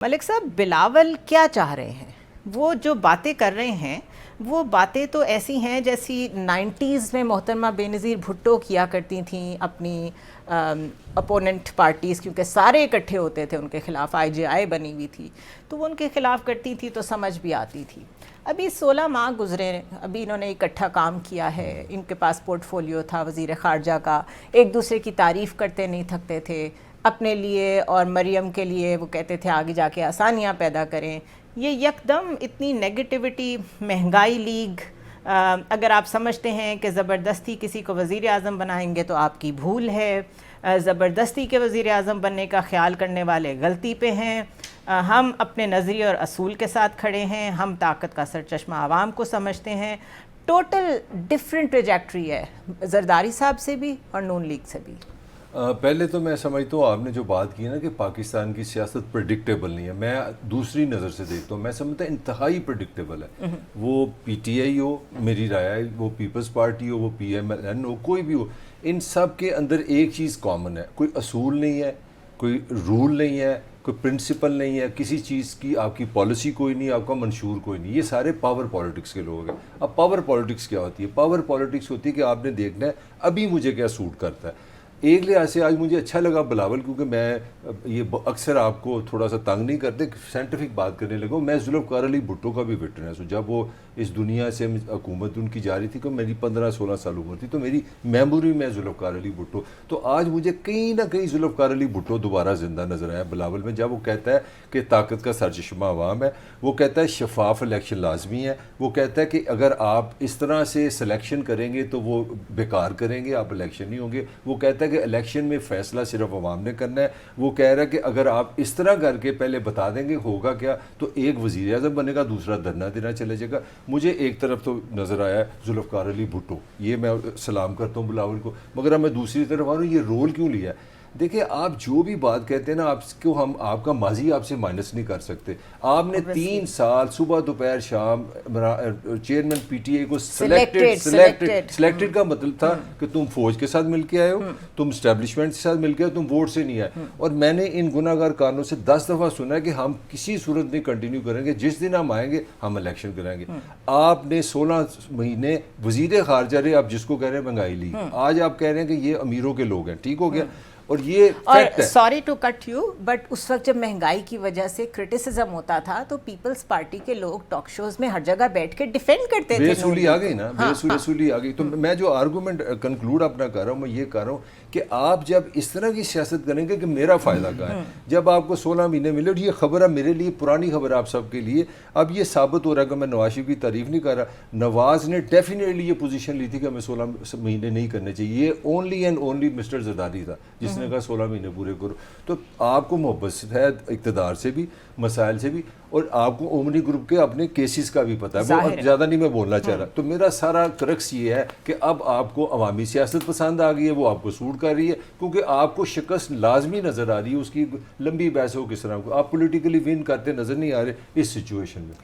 मलिक साहब, बिलावल क्या चाह रहे हैं? वो जो बातें कर रहे हैं वो बातें तो ऐसी हैं जैसी 90s में मोहतरमा बेनज़ीर भुट्टो किया करती थीं अपनी अपोनेंट पार्टीज़, क्योंकि सारे इकट्ठे होते थे उनके ख़िलाफ़। IJI बनी हुई थी तो वो उनके ख़िलाफ़ करती थी तो समझ भी आती थी। अभी 16 माह गुजरे, अभी इन्होंने इकट्ठा काम किया है, इनके पास पोर्टफोलियो था वज़ीर ख़ारजा का, एक दूसरे की तारीफ़ करते नहीं थकते थे, अपने लिए और मरियम के लिए वो कहते थे आगे जाके आसानियाँ पैदा करें। ये यकदम इतनी नेगेटिविटी, महंगाई लीग, अगर आप समझते हैं कि ज़बरदस्ती किसी को वज़ीर आज़म बनाएंगे तो आपकी भूल है, ज़बरदस्ती के वज़ीर आज़म बनने का ख्याल करने वाले गलती पे हैं। हम अपने नज़रिए और असूल के साथ खड़े हैं, हम ताकत का सरचश्मा आवाम को समझते हैं। टोटल डिफरेंट ट्रेजेक्ट्री है जरदारी साहब से भी और नून लीग से भी। पहले तो मैं समझता हूँ आपने जो बात की ना कि पाकिस्तान की सियासत प्रेडिक्टेबल नहीं है, मैं दूसरी नज़र से देखता हूँ। मैं समझता हूँ इंतहाई प्रेडिक्टेबल है। वो PTI हो, मेरी राय है, वो पीपल्स पार्टी हो, वो PMLN हो, कोई भी हो, इन सब के अंदर एक चीज़ कॉमन है। कोई असूल नहीं है, कोई रूल नहीं है, कोई प्रिंसिपल नहीं है, किसी चीज़ की आपकी पॉलिसी कोई नहीं, आपका मंशूर कोई नहीं। ये सारे पावर पॉलिटिक्स के लोग हैं। अब पावर पॉलिटिक्स क्या होती है? पावर पॉलिटिक्स होती है कि आपने देखना है अभी मुझे क्या सूट करता है। एक लिहाज से आज मुझे अच्छा लगा बिलावल, क्योंकि मैं ये अक्सर आपको थोड़ा सा तंग नहीं करते, साइंटिफिक बात करने लगा। मैं जुल्फ़िकार अली भुट्टो का भी विटनेस हूँ। जब वो इस दुनिया से हुकूमत उनकी जारी थी, तो मेरी 15-16 साल उम्र थी, तो मेरी मेमोरी में जुल्फ़िकार अली भुट्टो। तो आज मुझे कहीं ना कहीं जुल्फ़िकार अली भुट्टो दोबारा ज़िंदा नज़र आया बिलावल में, जब वो कहता है कि ताकत का सरचश्मा अवाम है। वो कहता है शफाफ इलेक्शन लाजमी है। वो कहता है कि अगर आप इस तरह से सिलेक्शन करेंगे तो वो बेकार करेंगे, आप इलेक्शन नहीं होंगे। वो कहता है कि इलेक्शन में फ़ैसला सिर्फ अवाम ने करना है। वो कह रहा है कि अगर आप इस तरह करके पहले बता देंगे होगा क्या, तो एक वज़ीर आज़म बनेगा, दूसरा धरना देना चले जाएगा। मुझे एक तरफ तो नज़र आया जुल्फ़िकार अली भुट्टो, ये मैं सलाम करता हूँ बिलावल को, मगर अब मैं दूसरी तरफ आ रहा हूँ, ये रोल क्यों लिया है? देखिए, आप जो भी बात कहते हैं ना, आपको हम आपका माजी आपसे माइनस नहीं कर सकते। आपने 3 साल सुबह दोपहर शाम चेयरमैन PTI को सिलेक्टेड का मतलब था कि तुम फौज के साथ मिलके आए हो, तुम स्टैब्लिशमेंट के साथ मिलके आए, तुम वोट से नहीं आए। और मैंने इन गुनाहगार कानूनों से 10 दफ़ा सुना है कि हम किसी सूरत नहीं कंटिन्यू करेंगे, जिस दिन हम आएंगे हम इलेक्शन कराएंगे। आपने 16 महीने वजीर खारजा रहे, आप जिसको कह रहे हैं महंगाई ली, आज आप कह रहे हैं कि ये अमीरों के लोग हैं। ठीक हो गया, और ये और sorry to cut you, but उस वक्त जब महंगाई की वजह से क्रिटिसिज्म होता था तो पीपल्स पार्टी के लोग टॉक शोज में हर जगह बैठ के डिफेंड करते थे। बेसूली आ गई ना, बेसूली आ गई। तो मैं जो आर्गूमेंट कंक्लूड अपना कर रहा हूँ, मैं ये कर रहा हूँ कि आप जब इस तरह की सियासत करेंगे कि मेरा फ़ायदा कहाँ है, जब आपको 16 महीने मिले, और ये खबर है मेरे लिए पुरानी खबर है आप सबके लिए, अब ये साबित हो रहा है कि मैं नवाज शरीफ की तारीफ नहीं कर रहा। नवाज ने डेफिनेटली ये पोजीशन ली थी कि हमें 16 महीने नहीं करने चाहिए। ये only and only mister Zardari था जिसने कहा 16 महीने पूरे करो। तो आपको मोहब्बत है इक़्तिदार से भी, मसाइल से भी, और आपको ओमनी ग्रुप के अपने केसेस का भी पता है। वो ज़्यादा नहीं मैं बोलना चाह रहा। तो मेरा सारा क्रक्स ये है कि अब आपको अवामी सियासत पसंद आ गई है, वो आपको सूट कर रही है, क्योंकि आपको शिकस्त लाजमी नज़र आ रही है। उसकी लंबी बहस हो किस तरह को, आप पोलिटिकली विन करते नज़र नहीं आ रहे इस सिचुएशन में।